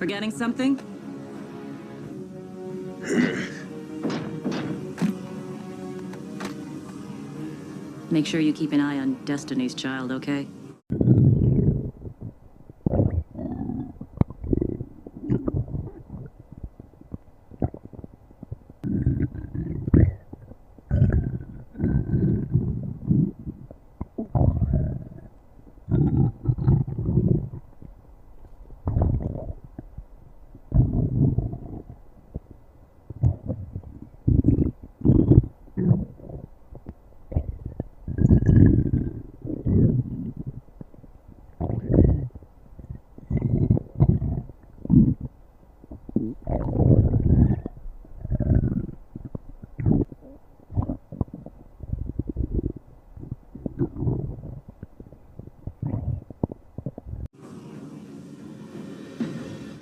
Forgetting something? Make sure you keep an eye on Destiny's Child, okay?